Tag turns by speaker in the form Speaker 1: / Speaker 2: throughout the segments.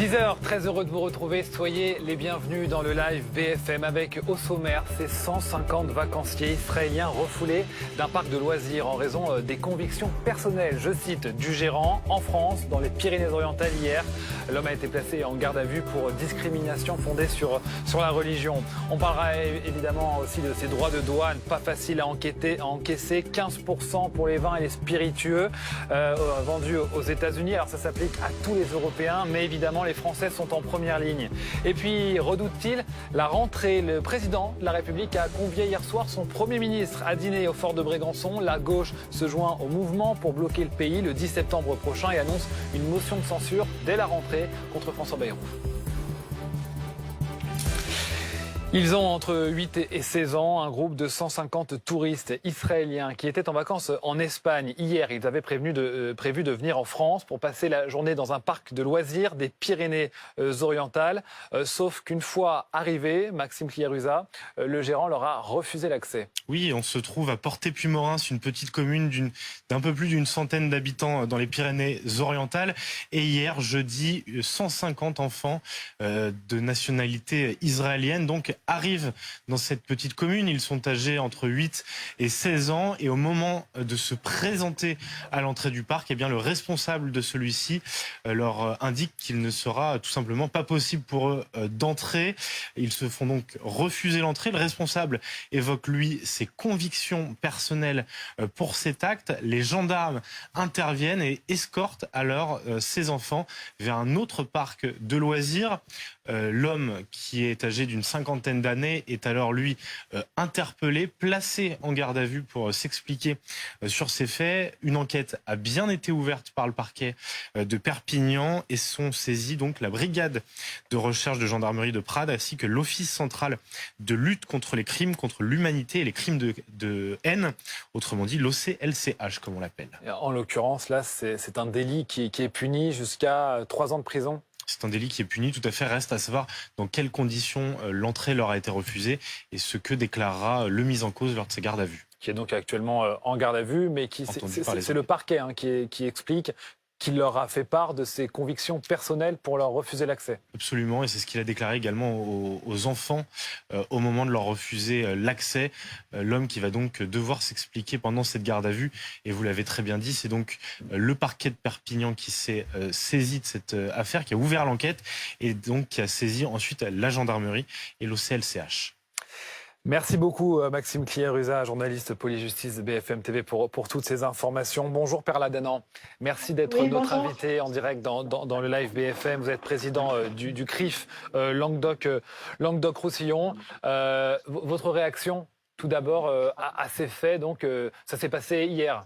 Speaker 1: 10h, très heureux de vous retrouver. Soyez les bienvenus dans le live BFM avec au sommaire ces 150 vacanciers israéliens refoulés d'un parc de loisirs en raison des convictions personnelles, je cite, du gérant. En France, dans les Pyrénées-Orientales hier, l'homme a été placé en garde à vue pour discrimination fondée sur la religion. On parlera évidemment aussi de ces droits de douane, pas facile à encaisser, 15% pour les vins et les spiritueux vendus aux États-Unis. Alors ça s'applique à tous les Européens, mais évidemment les Français sont en première ligne. Et puis, redoute-t-il la rentrée? Le président de la République a convié hier soir son Premier ministre à dîner au fort de Brégançon. La gauche se joint au mouvement pour bloquer le pays le 10 septembre prochain et annonce une motion de censure dès la rentrée contre François Bayrou. Ils ont entre 8 et 16 ans, un groupe de 150 touristes israéliens qui étaient en vacances en Espagne. Hier, ils avaient prévu de venir en France pour passer la journée dans un parc de loisirs des Pyrénées-Orientales. Sauf qu'une fois arrivés, Maxime Clieruzat, le gérant leur a refusé l'accès.
Speaker 2: Oui, on se trouve à Portet-Puymorin, une petite commune d'un peu plus d'une centaine d'habitants dans les Pyrénées-Orientales. Et hier, jeudi, 150 enfants de nationalité israélienne donc arrivent dans cette petite commune. Ils sont âgés entre 8 et 16 ans. Et au moment de se présenter à l'entrée du parc, eh bien, le responsable de celui-ci leur indique qu'il ne sera tout simplement pas possible pour eux d'entrer. Ils se font donc refuser l'entrée. Le responsable évoque, lui, ses convictions personnelles pour cet acte. Les gendarmes interviennent et escortent alors ces enfants vers un autre parc de loisirs. L'homme, qui est âgé d'une cinquantaine d'années, est alors lui interpellé, placé en garde à vue pour s'expliquer sur ces faits. Une enquête a bien été ouverte par le parquet de Perpignan et sont saisis donc la brigade de recherche de gendarmerie de Prades ainsi que l'Office central de lutte contre les crimes contre l'humanité et les crimes de haine, autrement dit l'OCLCH comme on l'appelle.
Speaker 1: En l'occurrence, là, c'est un délit qui est puni jusqu'à 3 ans de prison.
Speaker 2: C'est un délit qui est puni, tout à fait. Reste à savoir dans quelles conditions l'entrée leur a été refusée et ce que déclarera le mis en cause lors de ses gardes à vue.
Speaker 1: Qui est donc actuellement en garde à vue, mais c'est le parquet qui explique qu'il leur a fait part de ses convictions personnelles pour leur refuser l'accès.
Speaker 2: Absolument, et c'est ce qu'il a déclaré également aux enfants au moment de leur refuser l'accès. L'homme qui va donc devoir s'expliquer pendant cette garde à vue. Et vous l'avez très bien dit, c'est donc le parquet de Perpignan qui s'est saisi de cette affaire, qui a ouvert l'enquête et donc qui a saisi ensuite la gendarmerie et l'OCLCH.
Speaker 1: Merci beaucoup Maxime Clieruzat, journaliste police-justice BFM TV pour toutes ces informations. Bonjour Perla Danan, merci d'être notre invité en direct dans le live BFM. Vous êtes président du CRIF Languedoc-Roussillon. Votre réaction tout d'abord à ces faits, donc ça s'est passé hier.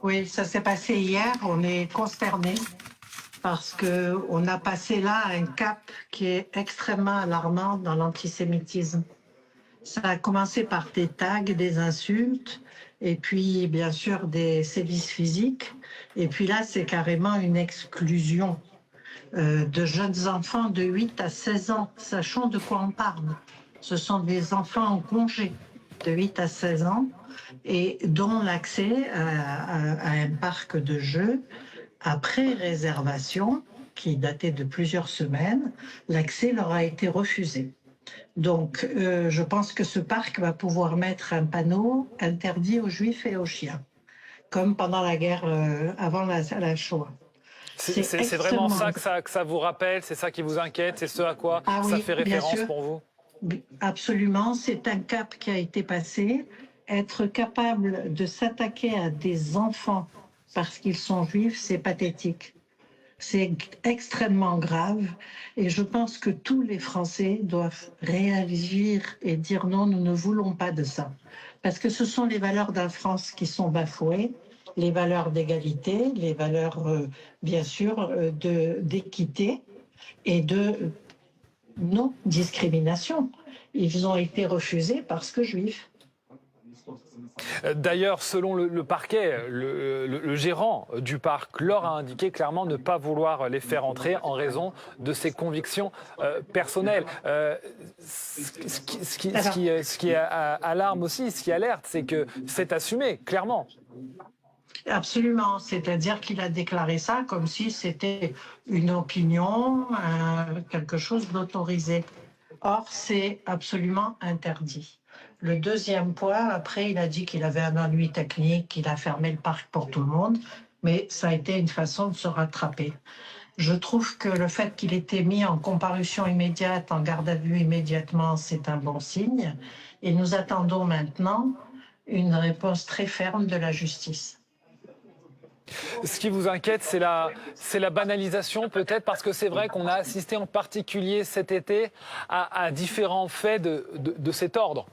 Speaker 3: Oui, ça s'est passé hier, on est consternés parce qu'on a passé là un cap qui est extrêmement alarmant dans l'antisémitisme. Ça a commencé par des tags, des insultes, et puis bien sûr des sévices physiques. Et puis là, c'est carrément une exclusion de jeunes enfants de 8 à 16 ans. Sachons de quoi on parle. Ce sont des enfants en congé de 8 à 16 ans et dont l'accès à un parc de jeux après réservation, qui datait de plusieurs semaines, l'accès leur a été refusé. Donc, je pense que ce parc va pouvoir mettre un panneau interdit aux Juifs et aux chiens, comme pendant la guerre avant la Shoah.
Speaker 1: C'est vraiment ça que ça vous rappelle, c'est ça qui vous inquiète, c'est ce à quoi ça fait référence pour vous?
Speaker 3: Absolument, c'est un cap qui a été passé. Être capable de s'attaquer à des enfants parce qu'ils sont juifs, c'est pathétique. C'est extrêmement grave et je pense que tous les Français doivent réagir et dire non, nous ne voulons pas de ça. Parce que ce sont les valeurs de la France qui sont bafouées, les valeurs d'égalité, les valeurs, bien sûr, d'équité et de non-discrimination. Ils ont été refusés parce que juifs.
Speaker 1: D'ailleurs, selon le parquet, le gérant du parc leur a indiqué clairement ne pas vouloir les faire entrer en raison de ses convictions personnelles. Ce qui alarme aussi, ce qui alerte, c'est que c'est assumé, clairement.
Speaker 3: Absolument, c'est-à-dire qu'il a déclaré ça comme si c'était une opinion, quelque chose d'autorisé. Or, c'est absolument interdit. Le deuxième point, après, il a dit qu'il avait un ennui technique, qu'il a fermé le parc pour tout le monde, mais ça a été une façon de se rattraper. Je trouve que le fait qu'il ait été mis en comparution immédiate, en garde à vue immédiatement, c'est un bon signe. Et nous attendons maintenant une réponse très ferme de la justice.
Speaker 1: Ce qui vous inquiète, c'est la banalisation peut-être, parce que c'est vrai qu'on a assisté en particulier cet été à différents faits de cet ordre.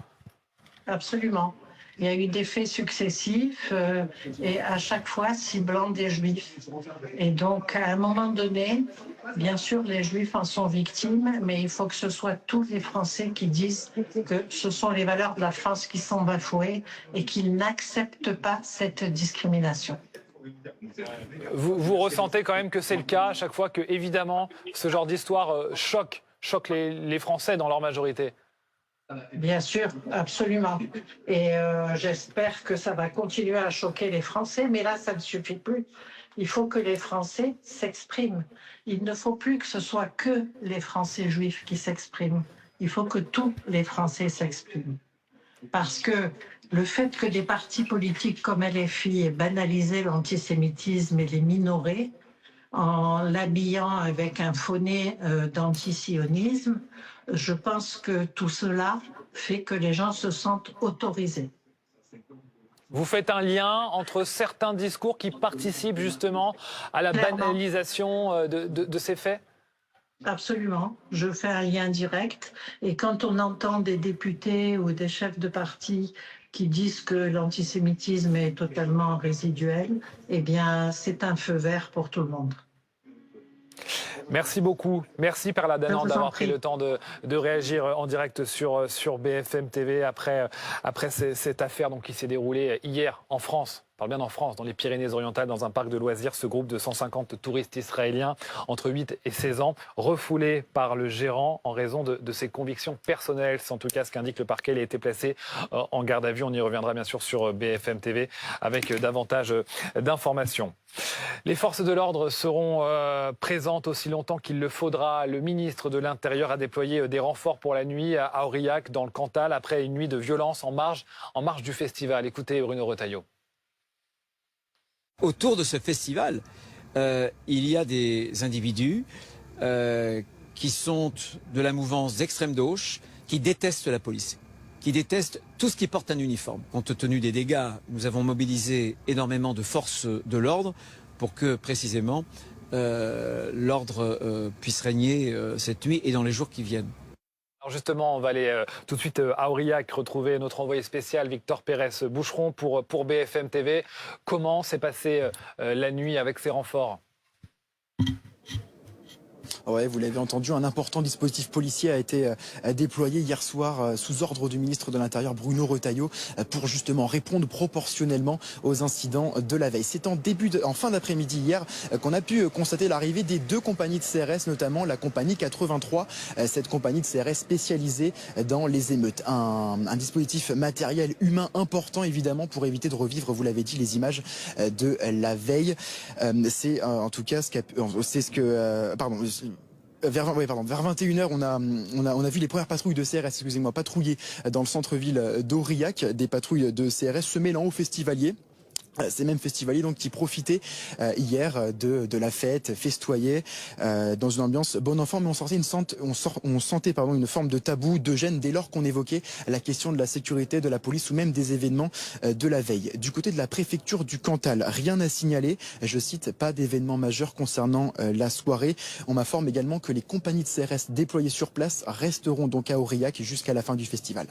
Speaker 3: Absolument. Il y a eu des faits successifs et à chaque fois ciblant des juifs. Et donc, à un moment donné, bien sûr, les juifs en sont victimes, mais il faut que ce soit tous les Français qui disent que ce sont les valeurs de la France qui sont bafouées et qu'ils n'acceptent pas cette discrimination.
Speaker 1: Vous ressentez quand même que c'est le cas à chaque fois que, évidemment, ce genre d'histoire choque les Français dans leur majorité?
Speaker 3: Bien sûr, absolument. Et j'espère que ça va continuer à choquer les Français, mais là, ça ne suffit plus. Il faut que les Français s'expriment. Il ne faut plus que ce soit que les Français juifs qui s'expriment. Il faut que tous les Français s'expriment. Parce que le fait que des partis politiques comme LFI aient banalisé l'antisémitisme et les minoré en l'habillant avec un faux nez d'antisionisme, je pense que tout cela fait que les gens se sentent autorisés.
Speaker 1: Vous faites un lien entre certains discours qui participent justement à la banalisation de ces faits?
Speaker 3: Absolument, je fais un lien direct. Et quand on entend des députés ou des chefs de parti qui disent que l'antisémitisme est totalement résiduel, eh bien, c'est un feu vert pour tout le monde.
Speaker 1: Merci beaucoup. Merci Perla Danan d'avoir pris le temps de réagir en direct sur BFM TV après cette affaire donc, qui s'est déroulée hier en France. On parle bien en France, dans les Pyrénées-Orientales, dans un parc de loisirs. Ce groupe de 150 touristes israéliens entre 8 et 16 ans, refoulés par le gérant en raison de ses convictions personnelles. C'est en tout cas ce qu'indique le parquet. Il a été placé en garde à vue. On y reviendra bien sûr sur BFM TV avec davantage d'informations. Les forces de l'ordre seront présentes aussi longtemps qu'il le faudra. Le ministre de l'Intérieur a déployé des renforts pour la nuit à Aurillac, dans le Cantal, après une nuit de violence en marge du festival. Écoutez Bruno Retailleau.
Speaker 4: Autour de ce festival, il y a des individus qui sont de la mouvance d'extrême gauche, qui détestent la police, qui détestent tout ce qui porte un uniforme. Compte tenu des dégâts, nous avons mobilisé énormément de forces de l'ordre pour que précisément l'ordre puisse régner cette nuit et dans les jours qui viennent.
Speaker 1: Alors justement, on va aller tout de suite à Aurillac retrouver notre envoyé spécial Victor Pérez-Boucheron pour BFM TV. Comment s'est passée la nuit avec ces renforts ?
Speaker 5: Ouais, vous l'avez entendu, un important dispositif policier a été déployé hier soir sous ordre du ministre de l'Intérieur Bruno Retailleau pour justement répondre proportionnellement aux incidents de la veille. C'est en fin d'après-midi hier qu'on a pu constater l'arrivée des deux compagnies de CRS, notamment la compagnie 83, cette compagnie de CRS spécialisée dans les émeutes. Un dispositif matériel humain important évidemment pour éviter de revivre, vous l'avez dit, les images de la veille. C'est en tout cas vers 21h, on a vu les premières patrouilles de CRS, patrouiller dans le centre-ville d'Aurillac, des patrouilles de CRS se mêlant aux festivaliers. Ces mêmes festivaliers donc qui profitaient hier de la fête, festoyaient dans une ambiance bon enfant, mais on sentait une forme de tabou, de gêne dès lors qu'on évoquait la question de la sécurité, de la police ou même des événements de la veille. Du côté de la préfecture du Cantal, rien à signaler, je cite, pas d'événements majeurs concernant la soirée. On m'informe également que les compagnies de CRS déployées sur place resteront donc à Aurillac jusqu'à la fin du festival.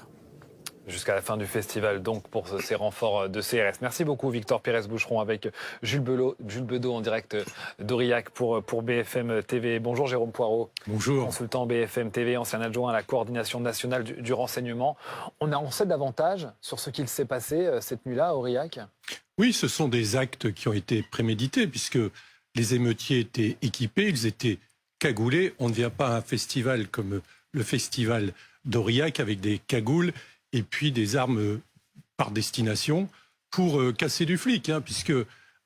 Speaker 1: Jusqu'à la fin du festival, donc, pour ces renforts de CRS. Merci beaucoup, Victor Pérez-Boucheron, avec Jules Bedeau en direct d'Aurillac pour BFM TV. Bonjour, Jérôme Poirot.
Speaker 6: Bonjour.
Speaker 1: Consultant BFM TV, ancien adjoint à la coordination nationale du renseignement. On en sait davantage sur ce qu'il s'est passé cette nuit-là à Aurillac ?
Speaker 6: Oui, ce sont des actes qui ont été prémédités, puisque les émeutiers étaient équipés, ils étaient cagoulés. On ne vient pas à un festival comme le festival d'Aurillac avec des cagoules et puis des armes par destination pour casser du flic, puisque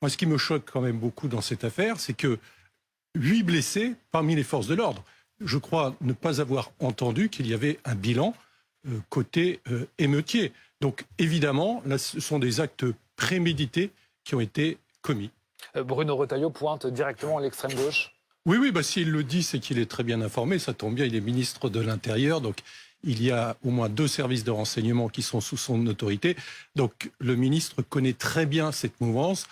Speaker 6: Moi, ce qui me choque quand même beaucoup dans cette affaire, c'est que 8 blessés parmi les forces de l'ordre. Je crois ne pas avoir entendu qu'il y avait un bilan côté émeutier. Donc évidemment, là, ce sont des actes prémédités qui ont été commis.
Speaker 1: Bruno Retailleau pointe directement l'extrême gauche.
Speaker 6: Oui, s'il le dit, c'est qu'il est très bien informé. Ça tombe bien, il est ministre de l'Intérieur, donc il y a au moins 2 services de renseignement qui sont sous son autorité. Donc le ministre connaît très bien cette mouvance.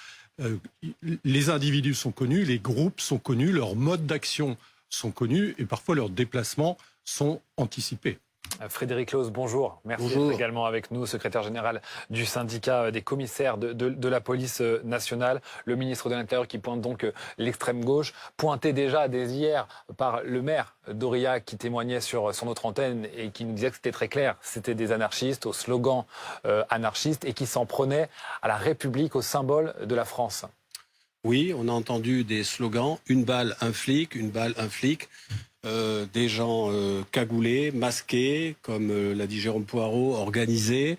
Speaker 6: Les individus sont connus, les groupes sont connus, leurs modes d'action sont connus et parfois leurs déplacements sont anticipés.
Speaker 1: Frédéric Claus, bonjour. Merci
Speaker 7: Bonjour.
Speaker 1: d'être également avec nous, secrétaire général du syndicat des commissaires de la police nationale. Le ministre de l'Intérieur qui pointe donc l'extrême gauche, pointé déjà dès hier par le maire d'Aurillac qui témoignait sur notre antenne et qui nous disait que c'était très clair. C'était des anarchistes au slogan anarchiste et qui s'en prenaient à la République, au symbole de la France.
Speaker 7: Oui, on a entendu des slogans, une balle, un flic, une balle, un flic. Des gens cagoulés, masqués, comme l'a dit Jérôme Poirot, organisés.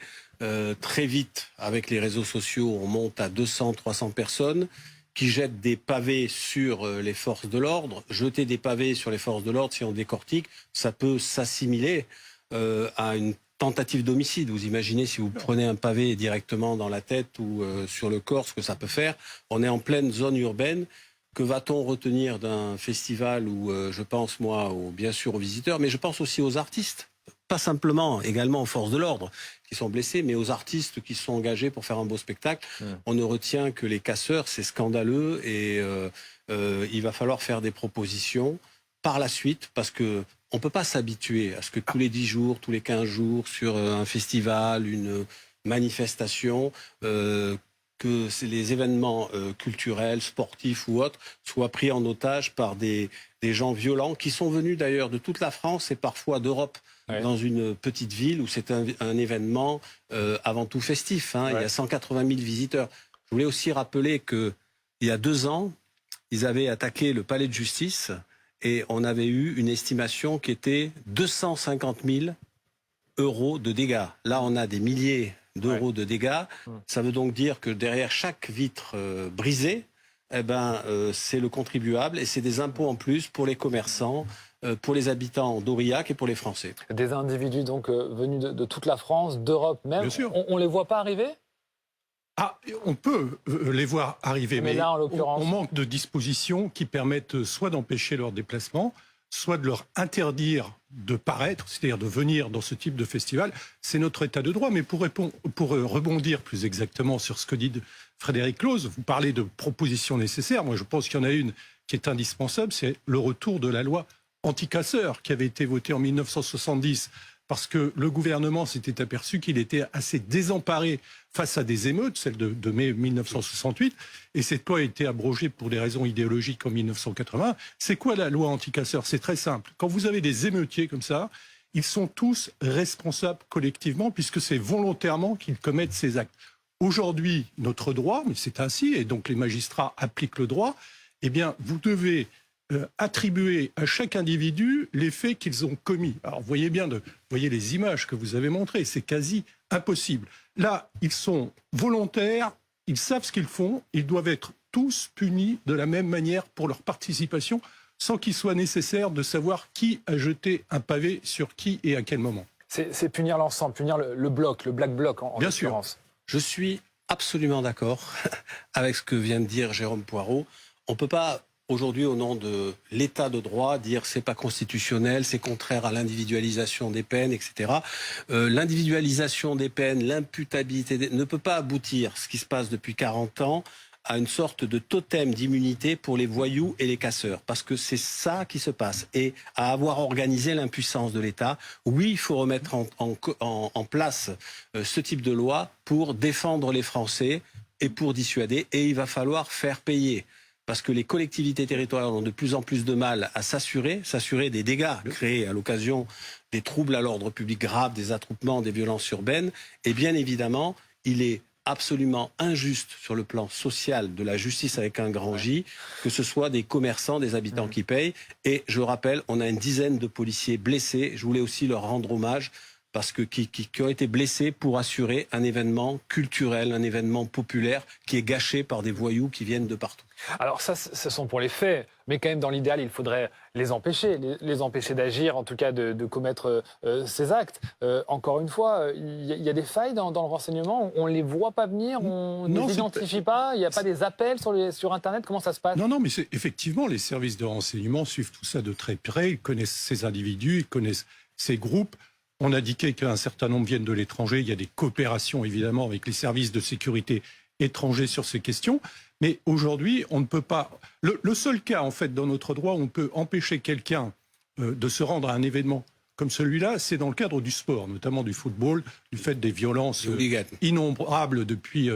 Speaker 7: Très vite, avec les réseaux sociaux, on monte à 200, 300 personnes qui jettent des pavés sur les forces de l'ordre. Jeter des pavés sur les forces de l'ordre, si on décortique, ça peut s'assimiler à une tentative d'homicide. Vous imaginez si vous prenez un pavé directement dans la tête ou sur le corps, ce que ça peut faire. On est en pleine zone urbaine. Que va-t-on retenir d'un festival où je pense, moi, bien sûr aux visiteurs, mais je pense aussi aux artistes. Pas simplement, également aux forces de l'ordre qui sont blessés, mais aux artistes qui sont engagés pour faire un beau spectacle. On ne retient que les casseurs, c'est scandaleux et il va falloir faire des propositions par la suite parce que on ne peut pas s'habituer à ce que tous les 10 jours, tous les 15 jours, sur un festival, une manifestation, que les événements culturels, sportifs ou autres soient pris en otage par des gens violents qui sont venus d'ailleurs de toute la France et parfois d'Europe, dans une petite ville où c'est un événement avant tout festif. Il y a 180 000 visiteurs. Je voulais aussi rappeler qu'il y a 2 ans, ils avaient attaqué le palais de justice et on avait eu une estimation qui était 250 000 € de dégâts. Là, on a des milliers d'euros de dégâts. Ça veut donc dire que derrière chaque vitre brisée, c'est le contribuable et c'est des impôts en plus pour les commerçants, pour les habitants d'Aurillac et pour les Français.
Speaker 1: Des individus donc venus de toute la France, d'Europe même.
Speaker 6: Bien sûr.
Speaker 1: On les voit pas arriver ?
Speaker 6: On peut les voir arriver, mais
Speaker 1: là, en l'occurrence,
Speaker 6: on manque de dispositions qui permettent soit d'empêcher leur déplacement, soit de leur interdire de paraître, c'est-à-dire de venir dans ce type de festival. C'est notre état de droit. Mais pour rebondir plus exactement sur ce que dit Frédéric Claus, vous parlez de propositions nécessaires. Moi, je pense qu'il y en a une qui est indispensable, c'est le retour de la loi anti-casseurs qui avait été votée en 1970 parce que le gouvernement s'était aperçu qu'il était assez désemparé face à des émeutes, celle de mai 1968, et cette loi a été abrogée pour des raisons idéologiques en 1980. C'est quoi la loi anti-casseurs ? C'est très simple. Quand vous avez des émeutiers comme ça, ils sont tous responsables collectivement puisque c'est volontairement qu'ils commettent ces actes. Aujourd'hui, notre droit, mais c'est ainsi, et donc les magistrats appliquent le droit, eh bien, vous devez attribuer à chaque individu les faits qu'ils ont commis. Alors, voyez les images que vous avez montrées, c'est quasi impossible. Là, ils sont volontaires, ils savent ce qu'ils font, ils doivent être tous punis de la même manière pour leur participation, sans qu'il soit nécessaire de savoir qui a jeté un pavé sur qui et à quel moment.
Speaker 1: C'est punir l'ensemble, punir le bloc, le Black Bloc en l'occurrence.
Speaker 7: Je suis absolument d'accord avec ce que vient de dire Jérôme Poirot. On ne peut pas aujourd'hui, au nom de l'état de droit, dire c'est pas constitutionnel, c'est contraire à l'individualisation des peines, etc. L'individualisation des peines, l'imputabilité ne peut pas aboutir, ce qui se passe depuis 40 ans, à une sorte de totem d'immunité pour les voyous et les casseurs. Parce que c'est ça qui se passe. Et à avoir organisé l'impuissance de l'État, oui, il faut remettre en place ce type de loi pour défendre les Français et pour dissuader. Et il va falloir faire payer. Parce que les collectivités territoriales ont de plus en plus de mal à s'assurer des dégâts créés à l'occasion des troubles à l'ordre public graves, des attroupements, des violences urbaines. Et bien évidemment, il est absolument injuste sur le plan social de la justice avec un grand J, que ce soit des commerçants, des habitants qui payent. Et je rappelle, on a une dizaine de policiers blessés. Je voulais aussi leur rendre hommage parce que qui ont été blessés pour assurer un événement culturel, un événement populaire qui est gâché par des voyous qui viennent de partout.
Speaker 1: Alors ça, ce sont pour les faits, mais quand même dans l'idéal, il faudrait les empêcher d'agir, en tout cas de commettre ces actes. Encore une fois, il y a des failles dans le renseignement, on ne les voit pas venir, on ne les identifie pas, il n'y a pas des appels sur Internet, comment ça se passe?
Speaker 6: Non, mais effectivement, les services de renseignement suivent tout ça de très près, ils connaissent ces individus, ils connaissent ces groupes. On a indiqué qu'un certain nombre viennent de l'étranger, il y a des coopérations évidemment avec les services de sécurité étrangers sur ces questions. Mais aujourd'hui, on ne peut pas... Le seul cas, en fait, dans notre droit, où on peut empêcher quelqu'un de se rendre à un événement comme celui-là, c'est dans le cadre du sport, notamment du football, du fait des violences innombrables depuis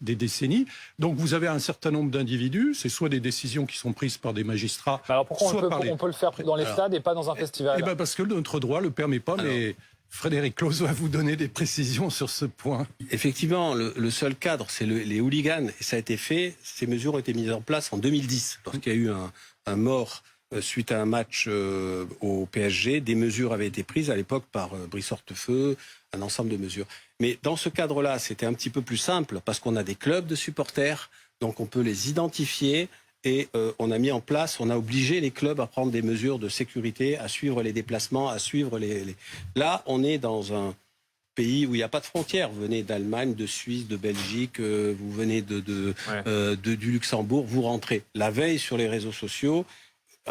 Speaker 6: des décennies. Donc vous avez un certain nombre d'individus, c'est soit des décisions qui sont prises par des magistrats...
Speaker 1: Alors pourquoi on peut le faire dans les stades et pas dans un festival?
Speaker 6: Parce que notre droit ne le permet pas, mais... Frédéric Clozo va vous donner des précisions sur ce point.
Speaker 7: Effectivement, le seul cadre, c'est les hooligans. Et ça a été fait, ces mesures ont été mises en place en 2010. Lorsqu'il y a eu un mort suite à un match au PSG, des mesures avaient été prises à l'époque par Brice Hortefeux, un ensemble de mesures. Mais dans ce cadre-là, c'était un petit peu plus simple parce qu'on a des clubs de supporters, donc on peut les identifier. Et on a mis en place, on a obligé les clubs à prendre des mesures de sécurité, à suivre les déplacements, à suivre les... Là, on est dans un pays où il n'y a pas de frontières. Vous venez d'Allemagne, de Suisse, de Belgique, vous venez du Luxembourg, vous rentrez. La veille sur les réseaux sociaux,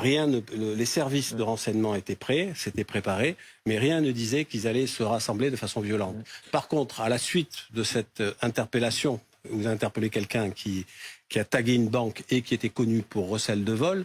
Speaker 7: les services de renseignement étaient prêts, s'étaient préparés, mais rien ne disait qu'ils allaient se rassembler de façon violente. Par contre, à la suite de cette interpellation, vous interpellez quelqu'un qui a tagué une banque et qui était connu pour recel de vol,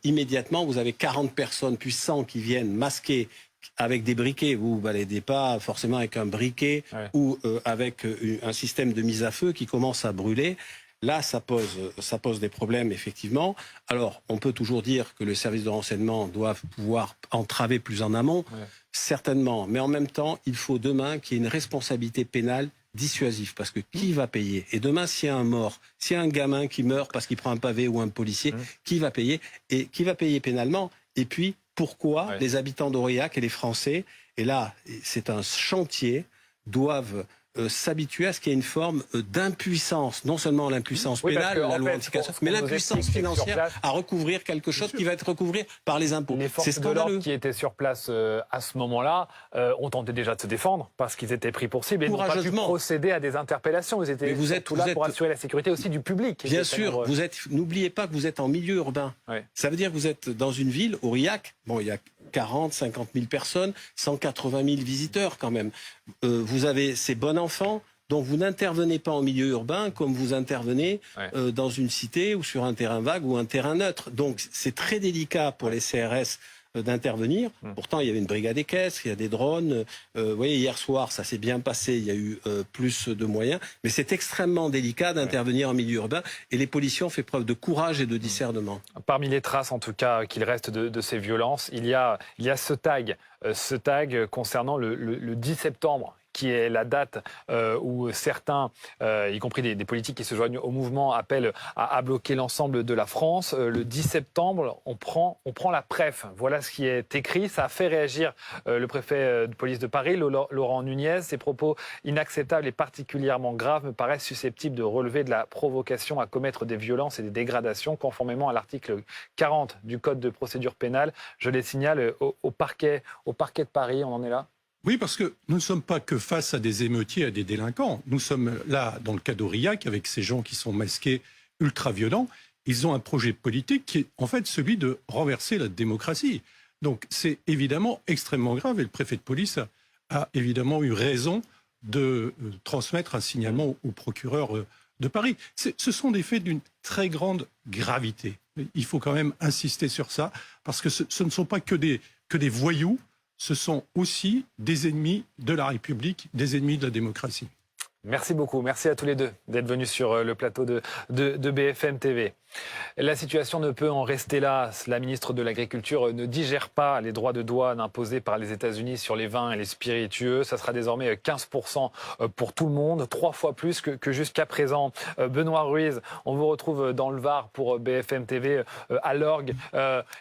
Speaker 7: immédiatement, vous avez 40 personnes, puis 100 qui viennent masquées avec des briquets. Vous ne baladez pas forcément avec un briquet ou avec un système de mise à feu qui commence à brûler. Là, ça pose des problèmes, effectivement. Alors, on peut toujours dire que le service de renseignement doit pouvoir entraver plus en amont, certainement. Mais en même temps, il faut demain qu'il y ait une responsabilité pénale dissuasif, parce que qui va payer? Et demain, s'il y a un mort, s'il y a un gamin qui meurt parce qu'il prend un pavé ou un policier, qui va payer? Et qui va payer pénalement? Et puis, pourquoi les habitants d'Aurillac et les Français, et là, c'est un chantier, doivent s'habituer à ce qu'il y ait une forme d'impuissance, non seulement l'impuissance pénale, la loi anti-cassation, mais l'impuissance financière à recouvrir quelque chose qui va être recouvert par les impôts.
Speaker 1: Les forces de l'ordre qui étaient sur place à ce moment-là ont tenté déjà de se défendre parce qu'ils étaient pris pour cible et n'ont pas pu procéder à des interpellations. Ils étaient tout là pour assurer la sécurité aussi du public.
Speaker 7: Bien sûr, n'oubliez pas que vous êtes en milieu urbain. Ça veut dire que vous êtes dans une ville, Aurillac, bon, il y a 40, 50 000 personnes, 180 000 visiteurs quand même. Vous avez ces bons enfants, donc vous n'intervenez pas en milieu urbain comme vous intervenez dans une cité ou sur un terrain vague ou un terrain neutre. Donc c'est très délicat pour les CRS d'intervenir. Pourtant, il y avait une brigade des caisses, il y a des drones. Vous voyez, hier soir, ça s'est bien passé, il y a eu plus de moyens. Mais c'est extrêmement délicat d'intervenir en milieu urbain. Et les policiers ont fait preuve de courage et de discernement.
Speaker 1: Parmi les traces, en tout cas, qu'il reste de ces violences, il y a ce tag concernant le 10 septembre, qui est la date où certains, y compris des politiques qui se joignent au mouvement, appellent à bloquer l'ensemble de la France. Le 10 septembre, on prend la PREF. Voilà ce qui est écrit. Ça a fait réagir le préfet de police de Paris, Laurent Nunez. Ces propos inacceptables et particulièrement graves me paraissent susceptibles de relever de la provocation à commettre des violences et des dégradations, conformément à l'article 40 du Code de procédure pénale. Je les signale au parquet de Paris. On en est là?
Speaker 6: Oui, parce que nous ne sommes pas que face à des émeutiers, à des délinquants. Nous sommes là, dans le cas d'Aurillac, avec ces gens qui sont masqués, ultra-violents. Ils ont un projet politique qui est en fait celui de renverser la démocratie. Donc c'est évidemment extrêmement grave et le préfet de police a évidemment eu raison de transmettre un signalement au procureur de Paris. Ce sont des faits d'une très grande gravité. Il faut quand même insister sur ça, parce que ce ne sont pas que des voyous, ce sont aussi des ennemis de la République, des ennemis de la démocratie.
Speaker 1: Merci beaucoup, merci à tous les deux d'être venus sur le plateau de BFM TV. La situation ne peut en rester là. La ministre de l'Agriculture ne digère pas les droits de douane imposés par les États-Unis sur les vins et les spiritueux. Ça sera désormais 15% pour tout le monde, 3 fois plus que jusqu'à présent. Benoît Ruiz, on vous retrouve dans le Var pour BFM TV à l'Orgue.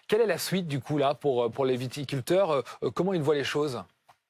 Speaker 1: Quelle est la suite du coup là pour les viticulteurs? Comment ils voient les choses?